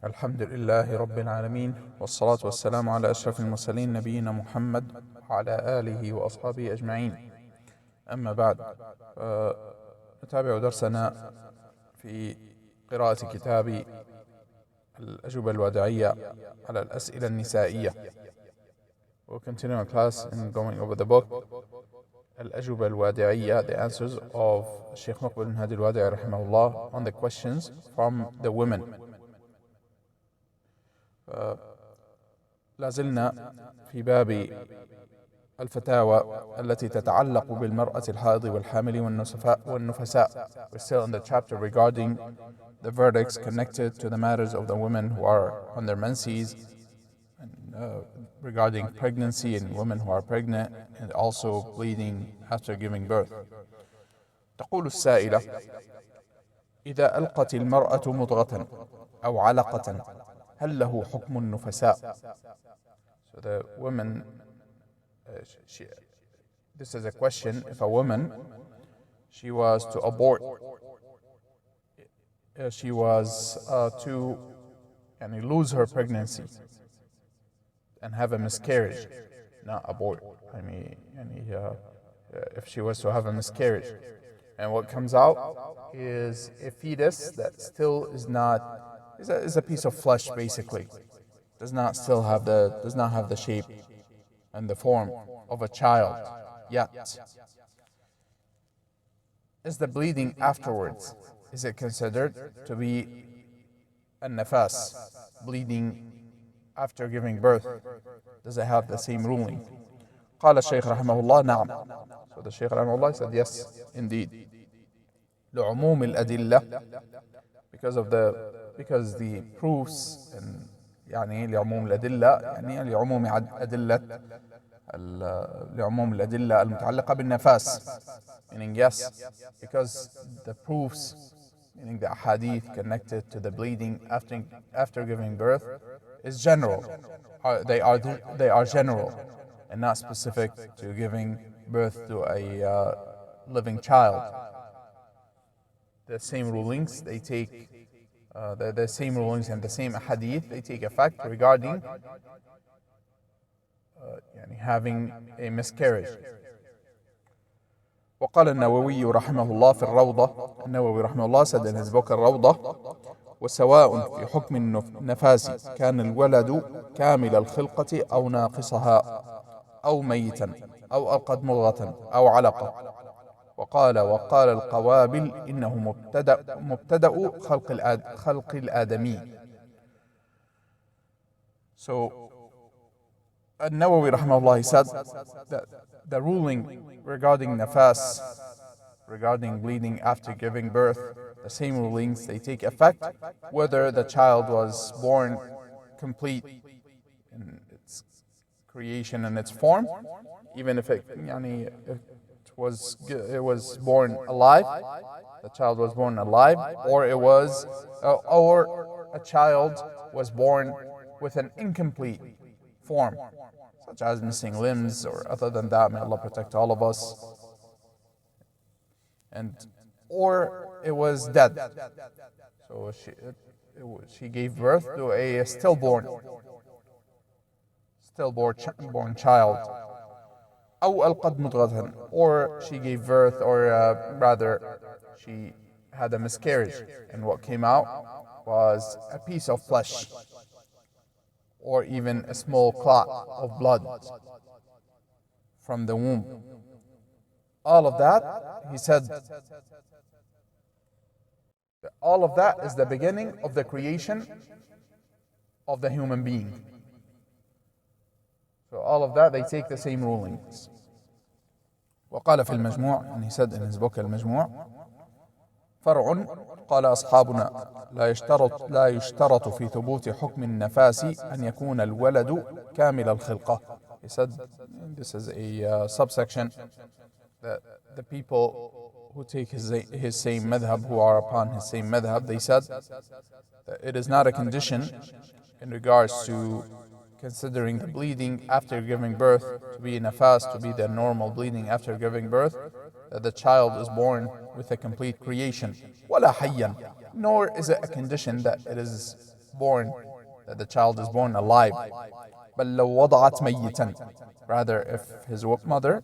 الحمد لله رب العالمين والصلاة والسلام على أشرف المرسلين نبينا محمد وعلى آله وأصحابه أجمعين. أما بعد، نتابع درسنا في قراءة كتاب الأجوبة الوداعية على الأسئلة النسائية. We'll continue our class in going over the book الأجوبة الوداعية, the answers of Sheikh Muqbil bin Hadi al-Wadi'i rahimahullah on the questions from the women. لازلنا في باب الفتاوى التي تتعلق بالمرأة الحائض والحامل والنفساء. We're still in the chapter regarding the verdicts connected to the matters of the women who are on their menses, and regarding pregnancy and women who are pregnant, and also bleeding after giving birth. تقول السائلة: إذا ألقت المرأة مضغة أو علقة هل له حكم النفساء؟ So the woman, this is a question. If a woman, she was to abort, she was to lose her pregnancy and have a miscarriage, not abort. If she was to have a miscarriage, and what comes out is a fetus that still is not, is a piece of flesh, basically, does not have the shape and the form of a child yet. Is the bleeding afterwards, is it considered to be a nafas, bleeding after giving birth? Does it have the same ruling? قال الشيخ رحمه الله نعم. So the Shaykh رحمه الله said yes, indeed. لعموم الأدلة, because the proofs, and لعموم الأدلة لعموم الأدلة المتعلقة بالنفاس, meaning yes, because the proofs, meaning the ahadith connected to the bleeding after giving birth, is general. They are general and not specific to giving birth to a living child. The same rulings they take, the same rulings and the same hadith, they take effect regarding having a miscarriage. وقال النووي رحمه الله في الروضة, النووي رحمه الله said in his book الروضة: وسواء في حكم النفاس كان الولد كامل الخلقة أو ناقصها أو ميتا أو ألقت مضغة أو علقة. وقال القوابل إنه مبتدأ خلق الآدمي. So An-Nawawi rahimahullah, he said that the ruling regarding nafas, regarding bleeding after giving birth, the same rulings, they take effect whether the child was born complete in its creation and its form, even if it was born alive, the child was born alive, or a child was born with an incomplete form, such as missing limbs, or other than that, may Allah protect all of us, or it was dead. So she gave birth to a stillborn child. أو ألقت مضغة, or she gave birth, or rather she had a miscarriage, and what came out was a piece of flesh, or even a small clot of blood from the womb. All of that, he said, all of that is the beginning of the creation of the human being. So all of that, they take the same rulings. وقال في المجموع, and he said in his book المجموع: فرع قال أصحابنا لا يشترط في ثبوت حكم النفاس أن يكون الولد كامل الخلقة. He said this is a subsection that the people who take his same madhab, who are upon his same madhab, they said that it is not a condition in regards to considering the bleeding after giving birth to be nafas, to be the normal bleeding after giving birth, that the child is born with a complete creation. وَلَا حَيًّا, nor is it a condition that it is born, that the child is born alive. بل لو وضعت ميتا. Rather, if his mother,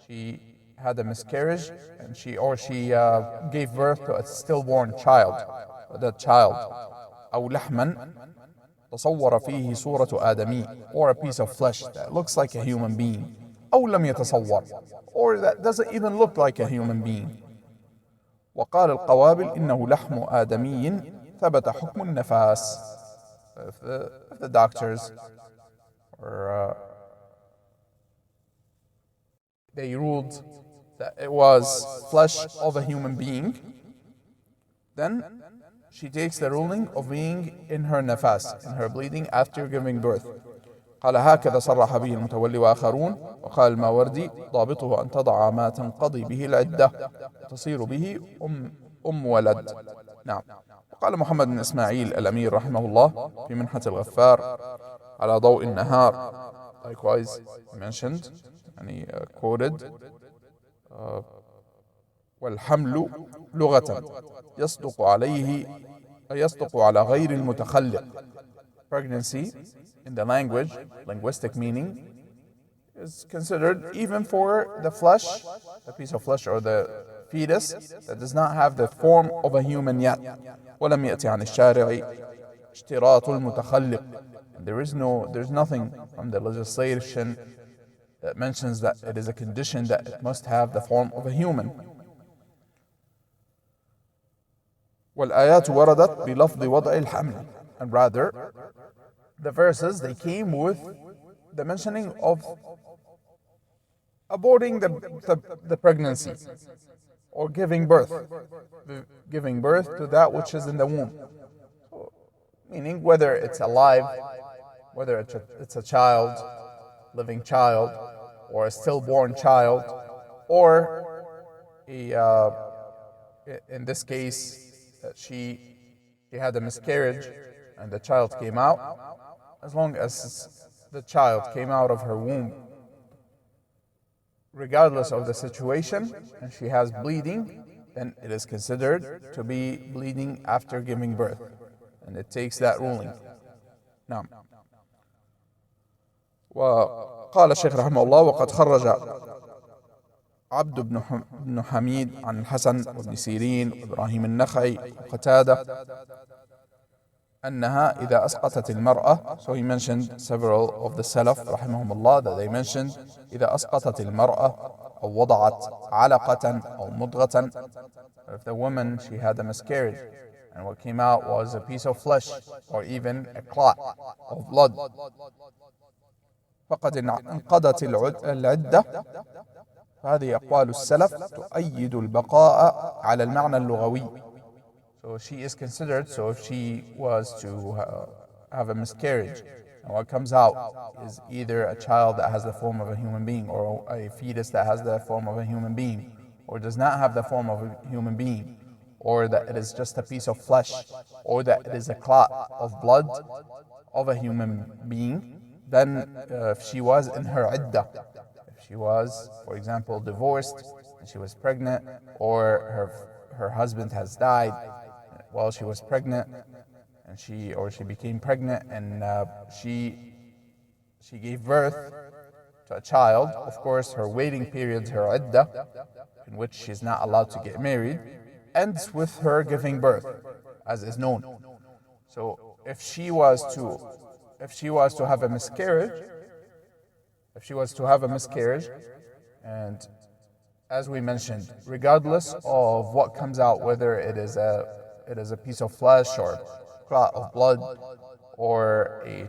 she had a miscarriage and she gave birth to a stillborn child, that child. أو لحما تصور فيه صورة آدمي, or a piece of flesh that looks like a human being. أو لم يتصور, or that doesn't even look like a human being. وقال القوابل إنه لحم آدمي ثبت حكم النفاس. If the doctors or they ruled that it was flesh of a human being, then she takes the ruling of being in her nafas, in her bleeding after giving birth. قال هكذا صرح به المتولي وآخرون. وقال الماوردي ضابطه أن تضع ما تنقضي به العدة وتصير به ولد. نعم. وقال محمد بن إسماعيل الأمير رحمه الله في منحة الغفار على ضوء النهار, likewise mentioned, يعني quoted, والحمل لغة يصدق على غير المتخلق. Pregnancy in the language, linguistic meaning, is considered even for the flesh, the piece of flesh or the fetus that does not have the form of a human yet. ولم يأتي عن الشارع اشتراط المتخلق. There's nothing from the legislation that mentions that it is a condition that it must have the form of a human. والآيات وردت بلفظ وضع الحمل. And rather, the verses, they came with the mentioning of aborting the pregnancy or giving birth to that which is in the womb. Meaning whether it's alive, whether it's a child, living child, or a stillborn child, or in this case, that she had a miscarriage and the child came out. As long as the child came out of her womb, regardless of the situation, and she has bleeding, then it is considered to be bleeding after giving birth, and it takes that ruling. Now, وقال الشيخ رحمه الله وقد خرج عبد بن حميد عن الحسن وابن سيرين وإبراهيم النخعي وقتادة أنها إذا أسقطت المرأة. So he mentioned several of the Salaf رحمهم الله that they mentioned إذا أسقطت المرأة أو وضعت علقة أو مضغة. If the woman, she had a miscarriage and what came out was a piece of flesh or even a clot of blood, فقد انقضت العدة. فهذه أقوال السلف تؤيد البقاء على المعنى اللغوي. So she is considered, so if she was to have a miscarriage, and what comes out is either a child that has the form of a human being or a fetus that has the form of a human being, or does not have the form of a human being, or that it is just a piece of flesh, or that it is a clot of blood of a human being, then if she was in her iddah, if she was, for example, divorced and she was pregnant, or her husband has died while she was pregnant, and she became pregnant and she gave birth to a child. Of course, her waiting period, her iddah, in which she's not allowed to get married, ends with her giving birth, as is known. So if she was to have a miscarriage, and as we mentioned, regardless of what comes out, whether it is a piece of flesh or clot of blood or a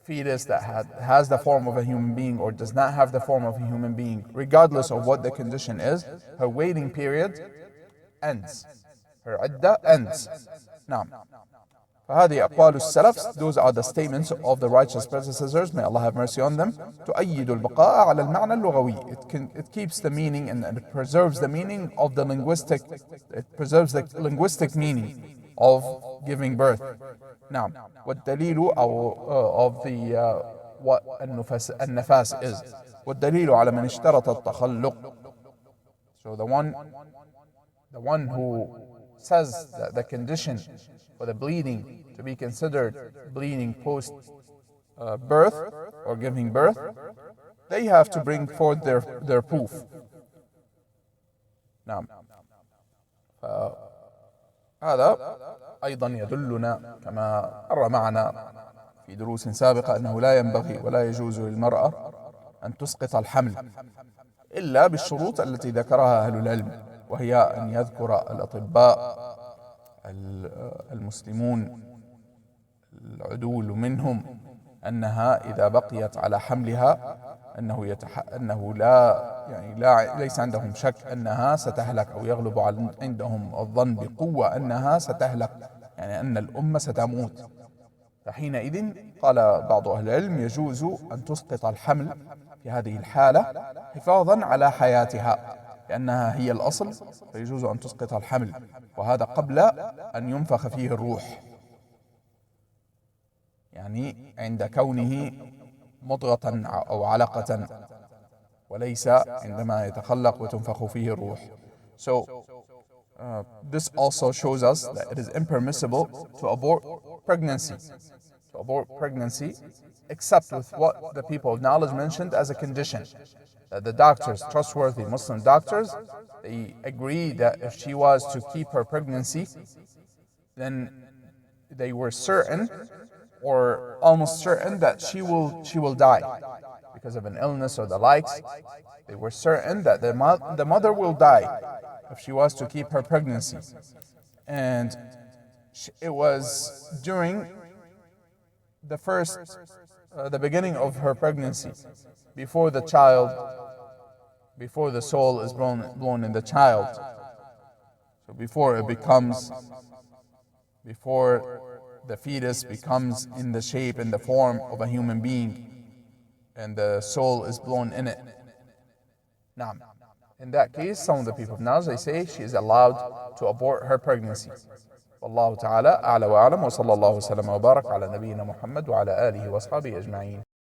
fetus that has the form of a human being or does not have the form of a human being, regardless of what the condition is, her waiting period ends. Her iddah ends. Now, فهذه أقوال السلف, those are the statements of the righteous predecessors, may Allah have mercy on them. تؤيد البقاء على المعنى اللغوي. It keeps the meaning and it preserves the meaning of the linguistic, it preserves the linguistic meaning of giving birth. Now, والدليل of the what النفاس is. والدليل على من اشترط التخلق. So the one who says that the condition for the bleeding to be considered bleeding post birth or giving birth, they have to bring forth their proof. نعم. هذا أيضا يدلنا كما مر معنا في دروس سابقة أنه لا ينبغي ولا يجوز للمرأة أن تسقط الحمل إلا بالشروط التي ذكرها أهل العلم، وهي أن يذكر الأطباء المسلمون العدول منهم أنها إذا بقيت على حملها أنه ليس عندهم شك أنها ستهلك، أو يغلب عندهم الظن بقوة أنها ستهلك، يعني أن الأم ستموت. فحينئذ قال بعض أهل العلم يجوز أن تسقط الحمل في هذه الحالة حفاظا على حياتها، لأنها هي الأصل، فيجوز أن تسقط الحمل، وهذا قبل أن ينفخ فيه الروح، يعني عند كونه مضغة أو علقة، وليس عندما يتخلق وتنفخ فيه الروح. So this also shows us that it is impermissible to abort pregnancy, except with what the people of knowledge mentioned as a condition. That the doctors, trustworthy Muslim doctors, they agree that if she was to keep her pregnancy, then they were certain or almost certain that she will die because of an illness or the likes. They were certain that the mother will die if she was to keep her pregnancy. And it was during the beginning of her pregnancy, before the soul is blown in the child. So before the fetus becomes in the shape and the form of a human being, and the soul is blown in it. Now, in that case, some of the people of knowledge, they say she is allowed to abort her pregnancy. والله تعالى أعلى وأعلم، وصلى الله وسلم وبارك على نبينا محمد وعلى آله وأصحابه أجمعين.